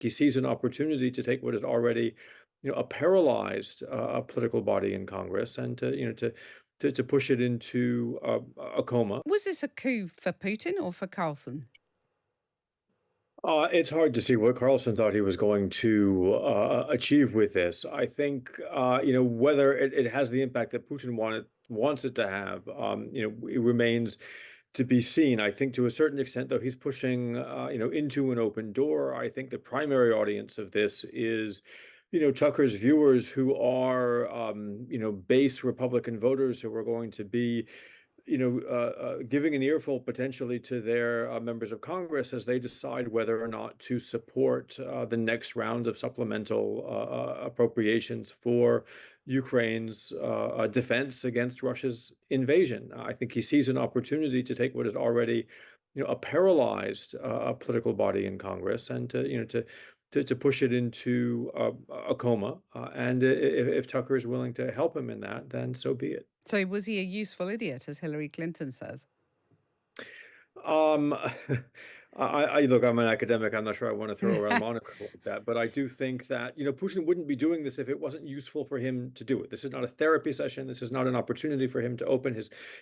he sees an opportunity to take what is already, a paralyzed political body in Congress and to push it into a coma. Was this a coup for Putin or for Carlson? It's hard to see what Carlson thought he was going to achieve with this. I think, whether it has the impact that Putin wants it to have, it remains to be seen. I think to a certain extent, though, he's pushing, into an open door. I think the primary audience of this is, Tucker's viewers who are, base Republican voters who are going to be giving an earful potentially to their members of Congress as they decide whether or not to support the next round of supplemental appropriations for Ukraine's defense against Russia's invasion. I think he sees an opportunity to take what is already, a paralyzed political body in Congress and to push it into a coma. And if Tucker is willing to help him in that, then so be it. So was he a useful idiot, as Hillary Clinton says? Um, I look, I'm an academic. I'm not sure I want to throw around monikers like that, but I do think that, Putin wouldn't be doing this if it wasn't useful for him to do it. This is not a therapy session. This is not an opportunity for him to open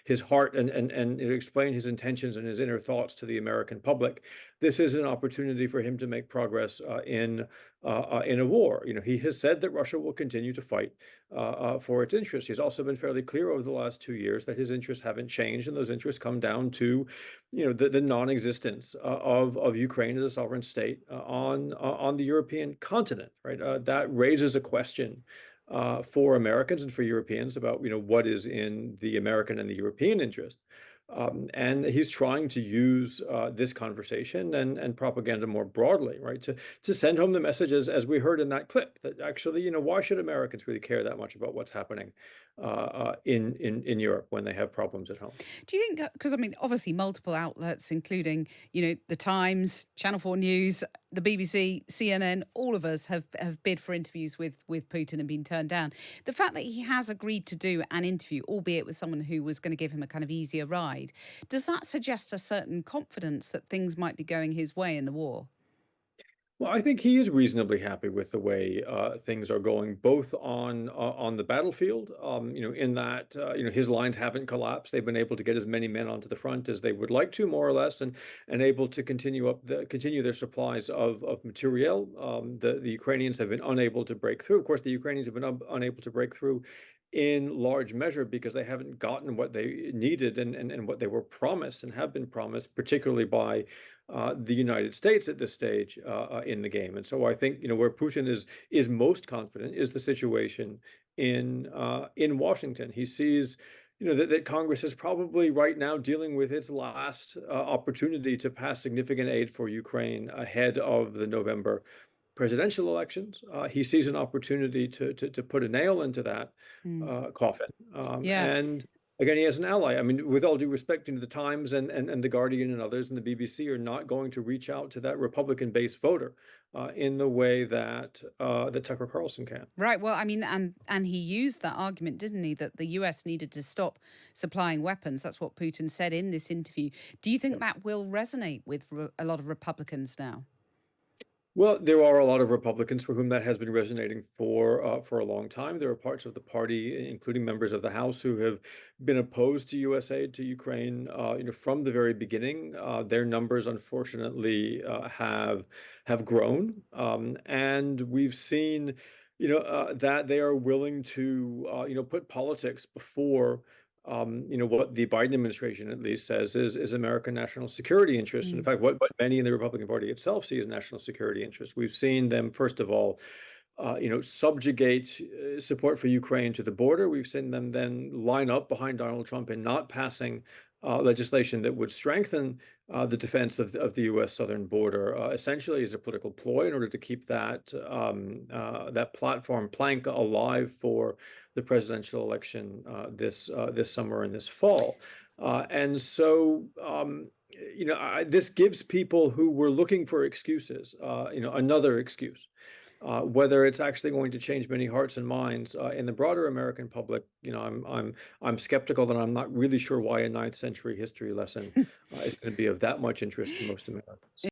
his heart and explain his intentions and his inner thoughts to the American public. This is an opportunity for him to make progress in a war. He has said that Russia will continue to fight for its interests. He's also been fairly clear over the last 2 years that his interests haven't changed, and those interests come down to, the non-existence of Ukraine as a sovereign state on the European continent. Right, that raises a question for Americans and for Europeans about what is in the American and the European interest. And he's trying to use this conversation and propaganda more broadly, right, to send home the messages, as we heard in that clip, that actually, why should Americans really care that much about what's happening in Europe when they have problems at home? Do you think, because I mean, obviously multiple outlets, including, the Times, Channel 4 News, the BBC, CNN, all of us have bid for interviews with Putin and been turned down. The fact that he has agreed to do an interview, albeit with someone who was going to give him a kind of easier ride, does that suggest a certain confidence that things might be going his way in the war? Well, I think he is reasonably happy with the way things are going, both on the battlefield. In that his lines haven't collapsed. They've been able to get as many men onto the front as they would like to, more or less, and able to continue their supplies of material. The Ukrainians have been unable to break through. Of course, the Ukrainians have been unable to break through in large measure because they haven't gotten what they needed and what they were promised and have been promised, particularly by the United States at this stage in the game. And so I think where Putin is most confident is the situation in Washington. He sees that Congress is probably right now dealing with its last opportunity to pass significant aid for Ukraine ahead of the November presidential elections. He sees an opportunity to put a nail into that Mm. coffin. Yeah. And again, he has an ally. I mean, with all due respect, the Times and the Guardian and others and the BBC are not going to reach out to that Republican-based voter in the way that Tucker Carlson can. Right. Well, I mean, and he used that argument, didn't he, that the US needed to stop supplying weapons. That's what Putin said in this interview. Do you think that will resonate with a lot of Republicans now? Well, there are a lot of Republicans for whom that has been resonating for a long time. There are parts of the party, including members of the House, who have been opposed to U.S. aid to Ukraine, from the very beginning. Their numbers, unfortunately, have grown, and we've seen, that they are willing to, put politics before what the Biden administration at least says is American national security interests. And in Mm. fact, what many in the Republican Party itself see as national security interests. We've seen them, first of all, subjugate support for Ukraine to the border. We've seen them then line up behind Donald Trump in not passing legislation that would strengthen the defense of the U.S. southern border, essentially as a political ploy in order to keep that platform plank alive for the presidential election this summer and this fall. And so, this gives people who were looking for excuses, another excuse. Whether it's actually going to change many hearts and minds in the broader American public, I'm skeptical, and I'm not really sure why a ninth century history lesson is going to be of that much interest to most Americans.